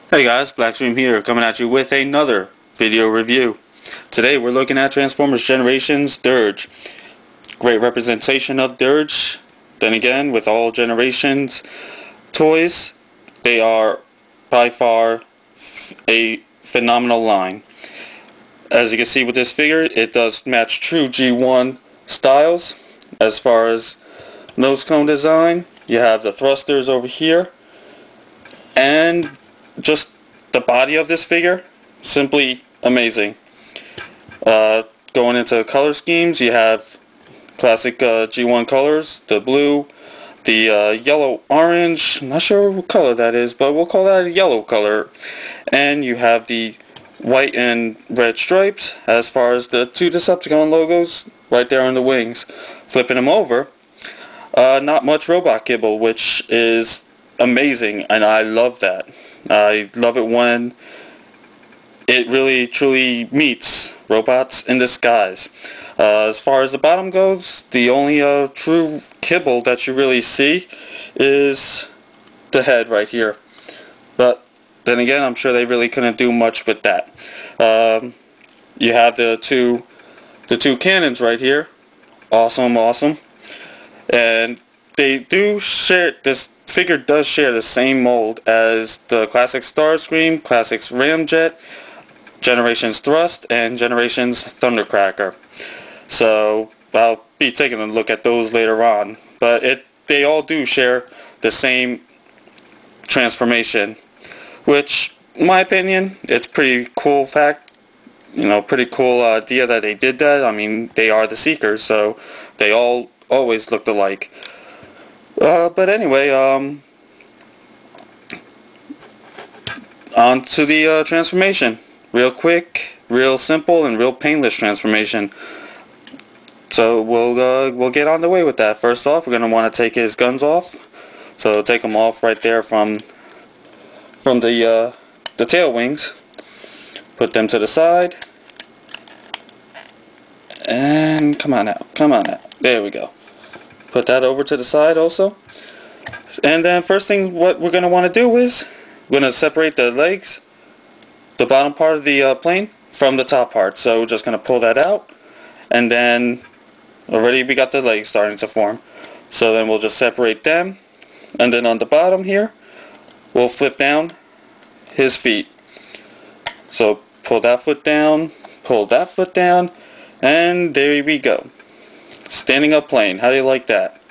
Hey guys, Blackstream here, coming at you with another video review. Today we're looking at Transformers Generations Dirge. Great representation of Dirge. Then again, with all Generations toys, they are by far a phenomenal line. As you can see with this figure, it does match true G1 styles as far as nose cone design. You have the thrusters over here, and just the body of this figure, simply amazing. Going into color schemes, you have classic G1 colors, the blue, the yellow orange, I'm not sure what color that is, but we'll call that a yellow color. And you have the white and red stripes as far as the two Decepticon logos right there on the wings. Flipping them over, not much robot kibble, which is amazing, and I love that. I love it when it really truly meets robots in disguise. As far as the bottom goes, the only true kibble that you really see is the head right here. But then again, I'm sure they really couldn't do much with that. You have the two cannons right here. Awesome. And they do share, this figure does share the same mold as the classic Starscream, classics Ramjet, Generations Thrust, and Generations Thundercracker. So I'll be taking a look at those later on. But they all do share the same transformation, which, in my opinion, it's pretty cool fact. Pretty cool idea that they did that. I mean, they are the Seekers, so they all always looked alike. But anyway, on to the transformation. Real quick, real simple, and real painless transformation. So we'll get on the way with that. First off, we're going to want to take his guns off. So take them off right there from the tail wings. Put them to the side. And come on out. There we go. Put that over to the side also. And then first thing what we're going to want to do is we're going to separate the legs, the bottom part of the plane, from the top part. So we're just going to pull that out, and then already we got the legs starting to form. So then we'll just separate them, and then on the bottom here we'll flip down his feet. So pull that foot down, and there we go. Standing up plane. How do you like that?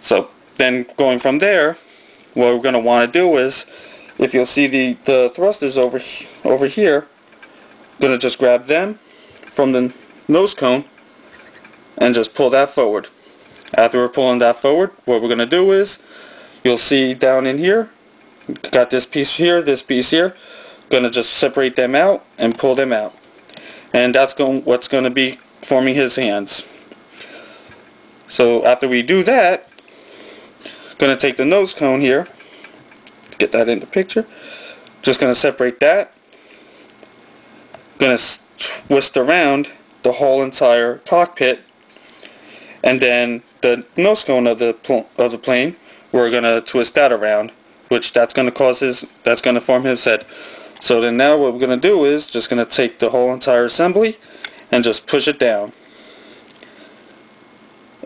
So then going from there, what we're going to want to do is, if you'll see the thrusters over here, I'm going to just grab them from the nose cone and just pull that forward. After we're pulling that forward, what we're going to do is, you'll see down in here, got this piece here, going to just separate them out and pull them out. And that's what's going to be forming his hands. So after we do that, going to take the nose cone here, get that in the picture, just going to separate that, going to twist around the whole entire cockpit, and then the nose cone of the plane, we're going to twist that around, which that's going to form his head. So then now what we're going to do is just going to take the whole entire assembly and just push it down.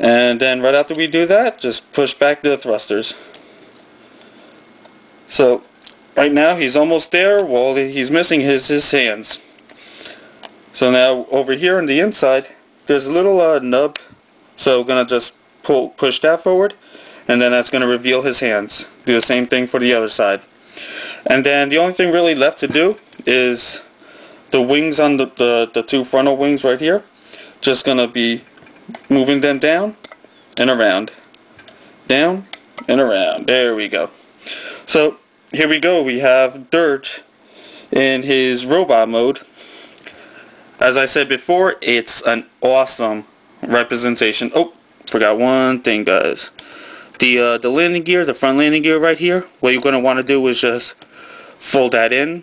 And then right after we do that, just push back the thrusters. So right now he's almost there. Well, he's missing his hands. So now over here on the inside, there's a little nub. So we're going to just push that forward, and then that's going to reveal his hands. Do the same thing for the other side. And then the only thing really left to do is the wings on the two frontal wings right here. Just going to be moving them down and around. Down and around. There we go. So here we go. We have Dirge in his robot mode. As I said before, it's an awesome representation. Oh, forgot one thing, guys. The landing gear, the front landing gear right here, what you're going to want to do is just fold that in.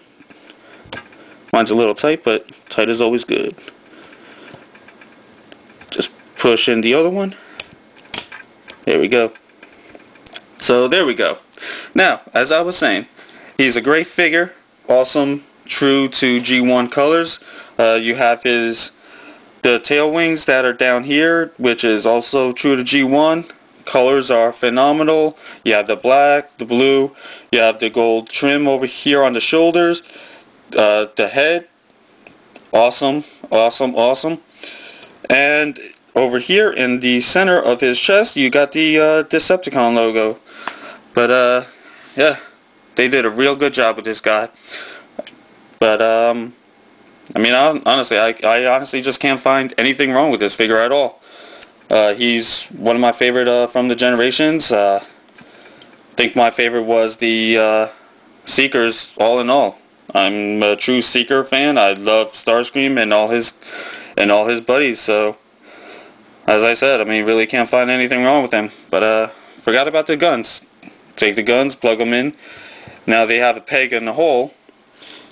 Mine's a little tight, but tight is always good. Just push in the other one. There we go. So there we go. Now, as I was saying, He's a great figure, awesome, true to G1 colors. You have the tail wings that are down here, which is also true to G1. Colors are phenomenal. You have the black, the blue, you have the gold trim over here on the shoulders, the head, awesome, awesome, awesome. And over here in the center of his chest, you got the Decepticon logo. But yeah, they did a real good job with this guy. But I mean, honestly, I honestly just can't find anything wrong with this figure at all. He's one of my favorite from the Generations. I think my favorite was the Seekers, all in all. I'm a true Seeker fan. I love Starscream and all his buddies. So, as I said, I mean, really can't find anything wrong with him. But forgot about the guns. Take the guns, plug them in. Now they have a peg in the hole.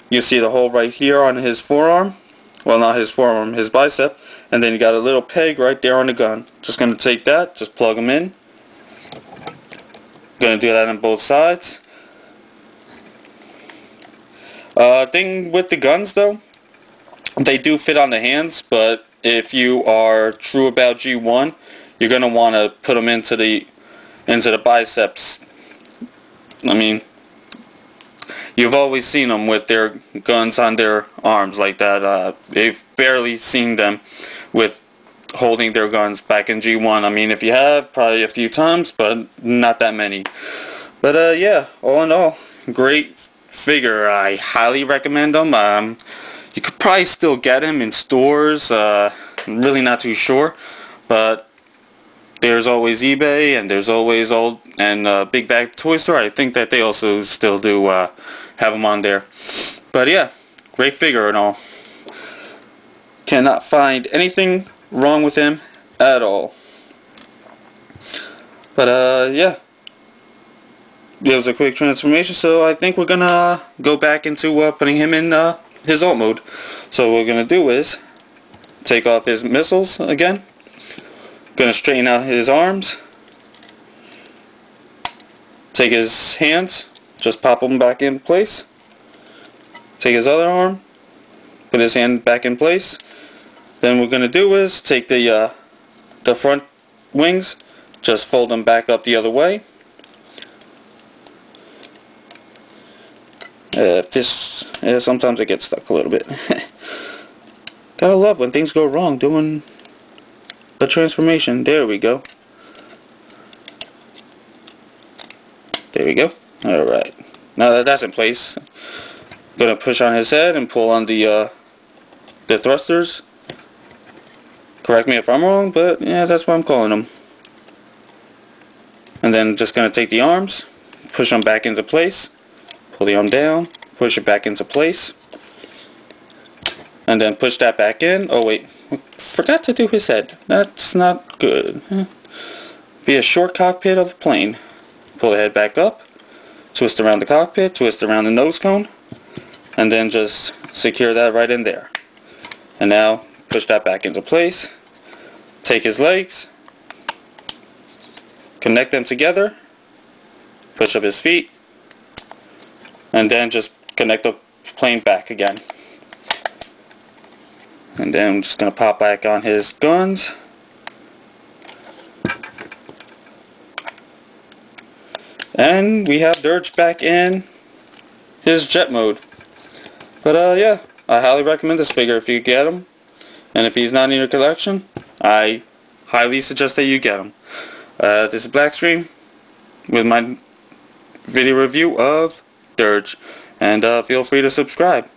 You see the hole right here on his forearm. Well, not his forearm, his bicep. And then you got a little peg right there on the gun. Just going to take that, just plug them in. Going to do that on both sides. Thing with the guns though, they do fit on the hands, but if you are true about G1, you're going to want to put them into the biceps. I mean, you've always seen them with their guns on their arms like that. They've barely seen them with holding their guns back in G1. I mean, if you have, probably a few times, but not that many. But yeah, all in all, great figure. I highly recommend them. You could probably still get him in stores. I'm really not too sure, but there's always eBay, and there's always Big Bag Toy Store. I think that they also still do have them on there. But yeah, great figure and all. Cannot find anything wrong with him at all. But yeah, it was a quick transformation, so I think we're gonna go back into putting him in his alt mode. So what we're gonna do is take off his missiles again. Gonna straighten out his arms. Take his hands, just pop them back in place. Take his other arm, put his hand back in place. Then what we're gonna do is take the front wings, just fold them back up the other way. Sometimes it gets stuck a little bit. Gotta love when things go wrong doing a transformation. There we go. There we go. Alright. Now that that's in place, I'm gonna push on his head and pull on the thrusters. Correct me if I'm wrong, but yeah, that's what I'm calling them. And then just gonna take the arms, push them back into place, pull the arm down, push it back into place, and then push that back in. Oh wait, forgot to do his head. That's not good. Be a short cockpit of a plane. Pull the head back up, twist around the cockpit, twist around the nose cone, and then just secure that right in there. And now push that back into place. Take his legs, connect them together, push up his feet, and then just connect the plane back again. And then I'm just going to pop back on his guns. And we have Dirge back in his jet mode. But yeah, I highly recommend this figure if you get him. And if he's not in your collection, I highly suggest that you get him. This is Blackstream with my video review of Dirge. And feel free to subscribe.